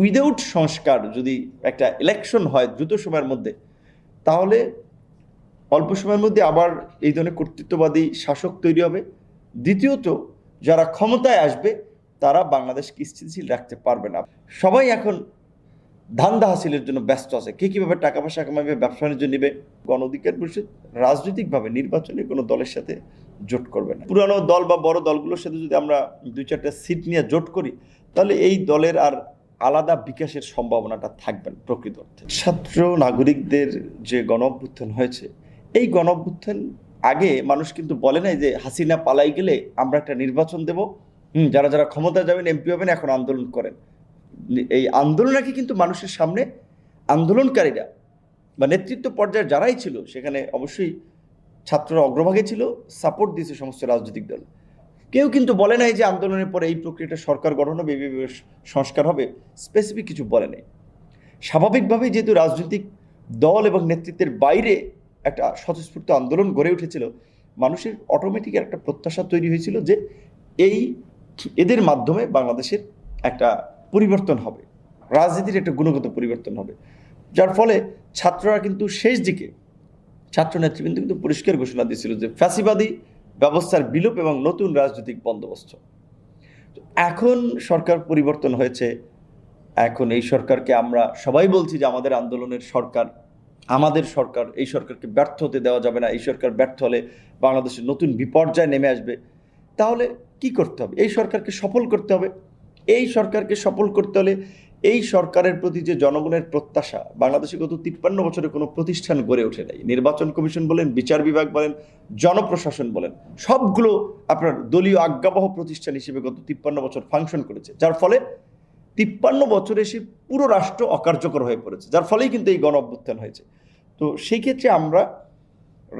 Without সংস্কার যদি একটা ইলেকশন হয় দ্রুত সময়ের মধ্যে, তাহলে অল্প সময়ের মধ্যে আবার এই ধরনের কর্তৃত্ববাদী শাসক তৈরি হবে। দ্বিতীয়ত, যারা ক্ষমতায় আসবে তারা বাংলাদেশকে স্থিতিশীল রাখতে পারবে না। সবাই এখন ধান্দা হাসিলের জন্য ব্যস্ত আছে, কে কীভাবে টাকা পয়সা কামাবে, ব্যবসা বাণিজ্য নেবে। গণ অধিকার পরিষদ রাজনৈতিকভাবে নির্বাচনে কোনো দলের সাথে জোট করবে না। পুরানো দল বা বড় দলগুলোর সাথে যদি আমরা 2-4টা সিট নিয়ে জোট করি, তাহলে এই দলের আর আলাদা বিকাশের সম্ভাবনাটা থাকবে না প্রকৃত অর্থে। ছাত্র নাগরিকদের যে গণ অভ্যুত্থান হয়েছে, এই গণ অভ্যুত্থান আগে মানুষ কিন্তু বলে নাই যে হাসিনা পালাই গেলে আমরা একটা নির্বাচন দেব, যারা যারা ক্ষমতায় যাবেন, এমপি হবেন, এখন আন্দোলন করেন। এই আন্দোলনকে কিন্তু মানুষের সামনে আন্দোলনকারীরা বা নেতৃত্ব পর্যায়ে যারাই ছিল, সেখানে অবশ্যই ছাত্ররা অগ্রভাগে ছিল, সাপোর্ট দিয়েছে সমস্ত রাজনৈতিক দল। কেউ কিন্তু বলে নাই যে আন্দোলনের পরে এই প্রক্রিয়াটা সরকার গঠন হবে, এইভাবে সংস্কার হবে, স্পেসিফিক কিছু বলে নাই। স্বাভাবিকভাবেই যেহেতু রাজনৈতিক দল এবং নেতৃত্বের বাইরে একটা স্বতঃস্ফূর্ত আন্দোলন গড়ে উঠেছিল, মানুষের অটোমেটিক একটা প্রত্যাশা তৈরি হয়েছিল যে এদের মাধ্যমে বাংলাদেশের একটা পরিবর্তন হবে, রাজনীতির একটা গুণগত পরিবর্তন হবে। যার ফলে ছাত্ররা কিন্তু শেষ দিকে ছাত্র নেতৃবৃন্দ কিন্তু পরিষ্কার ঘোষণা দিয়েছিল যে ফ্যাসিবাদী ব্যবস্থার বিলোপ এবং নতুন রাজনৈতিক বন্দোবস্ত। এখন সরকার পরিবর্তন হয়েছে, এখন এই সরকারকে আমরা সবাই বলছি যে আমাদের আন্দোলনের সরকার, আমাদের সরকার, এই সরকারকে ব্যর্থ হতে দেওয়া যাবে না। এই সরকার ব্যর্থ হলে বাংলাদেশের নতুন বিপর্যয় নেমে আসবে। তাহলে কি করতে হবে? এই সরকারকে সফল করতে হবে। এই সরকারকে সফল করতে হলে এই সরকারের প্রতি যে জনগণের প্রত্যাশা, বাংলাদেশে গত 53 বছরে কোনো প্রতিষ্ঠান গড়ে ওঠে নাই। নির্বাচন কমিশন বলেন, বিচার বিভাগ বলেন, জনপ্রশাসন বলেন, সবগুলো আপনার দলীয় আজ্ঞাবহ প্রতিষ্ঠান হিসেবে গত 53 বছর ফাংশন করেছে। যার ফলে 53 বছরে এসে পুরো রাষ্ট্র অকার্যকর হয়ে পড়েছে, যার ফলেই কিন্তু এই গণ অভ্যুত্থান হয়েছে। তো সেই ক্ষেত্রে আমরা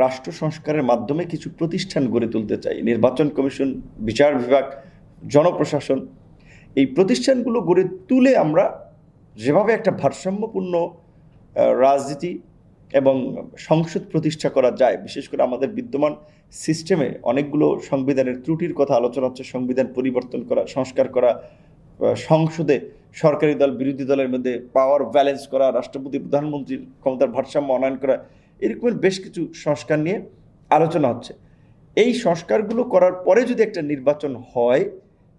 রাষ্ট্র সংস্কারের মাধ্যমে কিছু প্রতিষ্ঠান গড়ে তুলতে চাই। নির্বাচন কমিশন, বিচার বিভাগ, জনপ্রশাসন, এই প্রতিষ্ঠানগুলো গড়ে তুলে আমরা যেভাবে একটা ভারসাম্যপূর্ণ রাজনীতি এবং সংসদ প্রতিষ্ঠা করা যায়, বিশেষ করে আমাদের বিদ্যমান সিস্টেমে অনেকগুলো সংবিধানের ত্রুটির কথা আলোচনা হচ্ছে, সংবিধান পরিবর্তন করা, সংস্কার করা, সংসদে সরকারি দল বিরোধী দলের মধ্যে পাওয়ার ব্যালেন্স করা, রাষ্ট্রপতি প্রধানমন্ত্রীর ক্ষমতার ভারসাম্য আনয়ন করা, এরকমের বেশ কিছু সংস্কার নিয়ে আলোচনা হচ্ছে। এই সংস্কারগুলো করার পরে যদি একটা নির্বাচন হয়,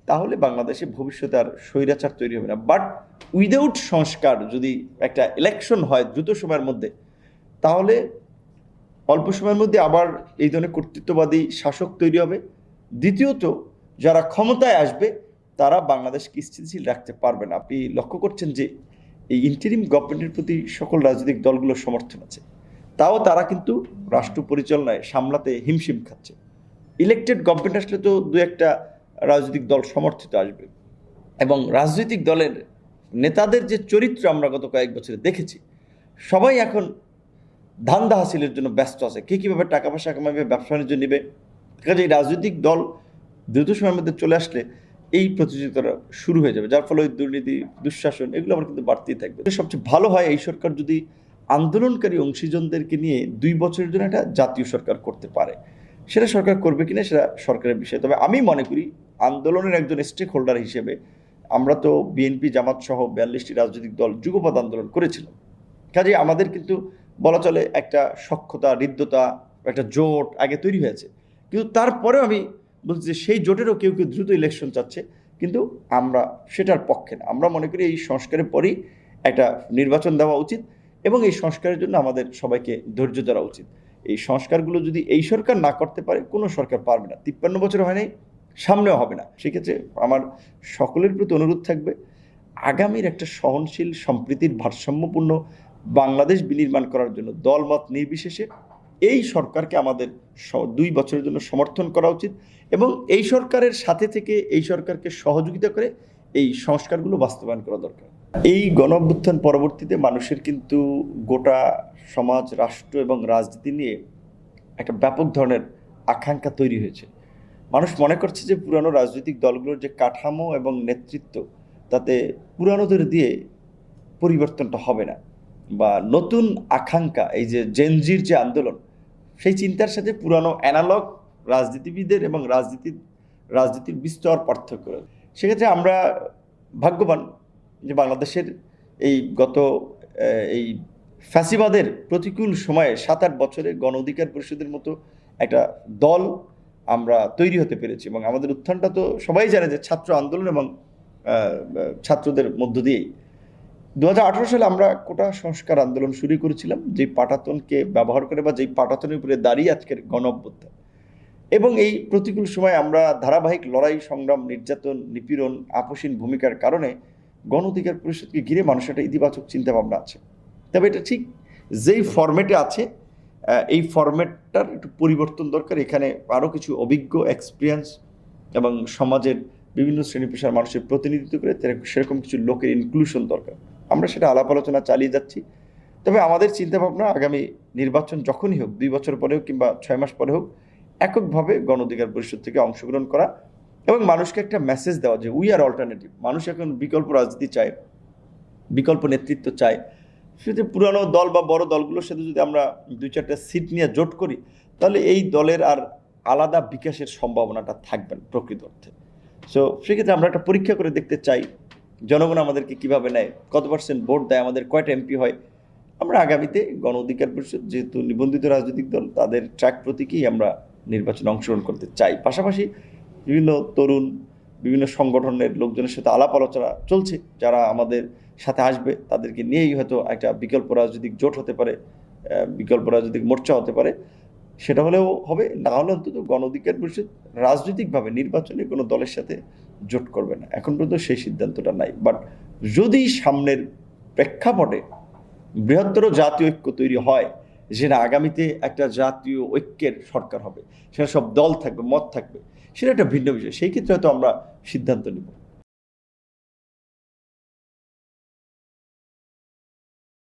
তাহলে বাংলাদেশে ভবিষ্যতে আর স্বৈরাচার তৈরি হবে না। বাট উইদাউট সংস্কার যদি একটা ইলেকশন হয় দ্রুত সময়ের মধ্যে, তাহলে অল্প সময়ের মধ্যে আবার এই ধরনের কর্তৃত্ববাদী শাসক তৈরি হবে। দ্বিতীয়ত, যারা ক্ষমতায় আসবে তারা বাংলাদেশকে স্থিতিশীল রাখতে পারবে না। আপনি লক্ষ্য করছেন যে এই ইন্টারিম গভর্নমেন্টের প্রতি সকল রাজনৈতিক দলগুলোর সমর্থন আছে, তাও তারা কিন্তু রাষ্ট্র পরিচালনায় সামলাতে হিমশিম খাচ্ছে। ইলেকটেড গভর্নমেন্ট আসলে তো 2-1টা রাজনৈতিক দল সমর্থিত আসবে, এবং রাজনৈতিক দলের নেতাদের যে চরিত্র আমরা গত কয়েক বছরে দেখেছি, সবাই এখন ধান্দা হাসিলের জন্য ব্যস্ত আছে, কে কীভাবে টাকা পয়সা কামাবে, ব্যবসা বাণিজ্য নেবে। কাজে এই রাজনৈতিক দল দ্রুত সময়ের মধ্যে চলে আসলে এই প্রতিযোগিতাটা শুরু হয়ে যাবে, যার ফলে ওই দুর্নীতি, দুঃশাসন, এগুলো আবার কিন্তু বাড়তেই থাকবে। সবচেয়ে ভালো হয় এই সরকার যদি আন্দোলনকারী অংশীজনদেরকে নিয়ে 2 বছরের জন্য একটা জাতীয় সরকার করতে পারে। সেটা সরকার করবে কিনা সেটা সরকারের বিষয়। তবে আমি মনে করি আন্দোলনের একজন স্টেক হোল্ডার হিসেবে আমরা তো বিএনপি, জামাত সহ 42টি রাজনৈতিক দল যুগপৎ আন্দোলন করেছিলাম। কাজে আমাদের কিন্তু বলা চলে একটা সখ্যতা, হৃদ্যতা, একটা জোট আগে তৈরি হয়েছে। কিন্তু তারপরেও আমি বলছি যে সেই জোটেরও কেউ কেউ দ্রুত ইলেকশন চাচ্ছে, কিন্তু আমরা সেটার পক্ষে না। আমরা মনে করি এই সংস্কারের পরেই একটা নির্বাচন দেওয়া উচিত, এবং এই সংস্কারের জন্য আমাদের সবাইকে ধৈর্য ধরা উচিত। এই সংস্কারগুলো যদি এই সরকার না করতে পারে, কোনো সরকার পারবে না। 53 বছর হয় নাই, সামনেও হবে না। সেক্ষেত্রে আমার সকলের প্রতি অনুরোধ থাকবে, আগামীর একটা সহনশীল, সম্প্রীতির, ভারসাম্যপূর্ণ বাংলাদেশ বিনির্মাণ করার জন্য দলমত নির্বিশেষে এই সরকারকে আমাদের 2 বছরের জন্য সমর্থন করা উচিত, এবং এই সরকারের সাথে থেকে এই সরকারকে সহযোগিতা করে এই সংস্কারগুলো বাস্তবায়ন করা দরকার। এই গণ অভ্যুত্থান পরবর্তীতে মানুষের কিন্তু গোটা সমাজ, রাষ্ট্র এবং রাজনীতি নিয়ে একটা ব্যাপক ধরনের আকাঙ্ক্ষা তৈরি হয়েছে। মানুষ মনে করছে যে পুরানো রাজনৈতিক দলগুলোর যে কাঠামো এবং নেতৃত্ব, তাতে পুরানোদের দিয়ে পরিবর্তনটা হবে না, বা নতুন আকাঙ্ক্ষা, এই যে জেনজির যে আন্দোলন, সেই চিন্তার সাথে পুরানো অ্যানালগ রাজনীতিবিদের এবং রাজনীতির বিস্তর পার্থক্য। সেক্ষেত্রে আমরা ভাগ্যবান যে বাংলাদেশের এই গত এই ফ্যাসিবাদের প্রতিকূল সময়ে 7-8 বছরে গণ অধিকার পরিষদের মতো একটা দল আমরা তৈরি হতে পেরেছি, এবং আমাদের উত্থানটা তো সবাই জানে যে ছাত্র আন্দোলন এবং ছাত্রদের মধ্য দিয়েই। 2018 সালে আমরা কোটা সংস্কার আন্দোলন শুরু করেছিলাম, যেই পাটাতনকে ব্যবহার করে বা যেই পাটাতনের উপরে দাঁড়িয়ে আজকের গণ অভ্যুত্থান। এবং এই প্রতিকূল সময়ে আমরা ধারাবাহিক লড়াই, সংগ্রাম, নির্যাতন, নিপীড়ন, আপোষহীন ভূমিকার কারণে গণ অধিকার পরিষদকে ঘিরে মানুষের একটা ইতিবাচক চিন্তাভাবনা আছে। তবে এটা ঠিক যেই ফরম্যাটে আছে, এই ফরম্যাটটার একটু পরিবর্তন দরকার। এখানে আরও কিছু অভিজ্ঞ, এক্সপিরিয়েন্স এবং সমাজের বিভিন্ন শ্রেণী পেশার মানুষের প্রতিনিধিত্ব করে সেরকম কিছু লোকের ইনক্লুশন দরকার। আমরা সেটা আলাপ আলোচনা চালিয়ে যাচ্ছি। তবে আমাদের চিন্তাভাবনা আগামী নির্বাচন যখনই হোক, 2 বছর পরে হোক কিংবা 6 মাস পরে হোক, এককভাবে গণ অধিকার পরিষদ থেকে অংশগ্রহণ করা এবং মানুষকে একটা মেসেজ দেওয়া যে উই আর অল্টারনেটিভ। মানুষ এখন বিকল্প রাজনীতি চায়, বিকল্প নেতৃত্ব চায়। সেটা পুরানো দল বা বড় দলগুলোর সাথে যদি আমরা 2-4টা সিট নিয়ে জোট করি, তাহলে এই দলের আর আলাদা বিকাশের সম্ভাবনাটা থাকবে না প্রকৃত অর্থে। সো সেক্ষেত্রে আমরা একটা পরীক্ষা করে দেখতে চাই জনগণ আমাদেরকে কিভাবে নেয়, কত % ভোট দেয়, আমাদের কয়টা এমপি হয়। আমরা আগামীতে গণ অধিকার পরিষদ যেহেতু নিবন্ধিত রাজনৈতিক দল, তাদের ট্র্যাক প্রতীকেই আমরা নির্বাচনে অংশগ্রহণ করতে চাই। পাশাপাশি বিভিন্ন তরুণ, বিভিন্ন সংগঠনের লোকজনের সাথে আলাপ আলোচনা চলছে, যারা আমাদের সাথে আসবে তাদেরকে নিয়েই হয়তো একটা বিকল্প রাজনৈতিক জোট হতে পারে, বিকল্প রাজনৈতিক মোর্চা হতে পারে। সেটা হলেও হবে, না হলে অন্তত গণ অধিকার পরিষদ রাজনৈতিকভাবে নির্বাচনে কোনো দলের সাথে জোট করবে না। এখন পর্যন্ত সেই সিদ্ধান্তটা নাই। বাট যদি সামনের প্রেক্ষাপটে বৃহত্তর জাতীয় ঐক্য তৈরি হয়, যেটা আগামীতে একটা জাতীয় ঐক্যের সরকার হবে, সেটা সব দল থাকবে, মত থাকবে, সেটা একটা ভিন্ন বিষয়। সেই ক্ষেত্রে হয়তো আমরা সিদ্ধান্ত নিব।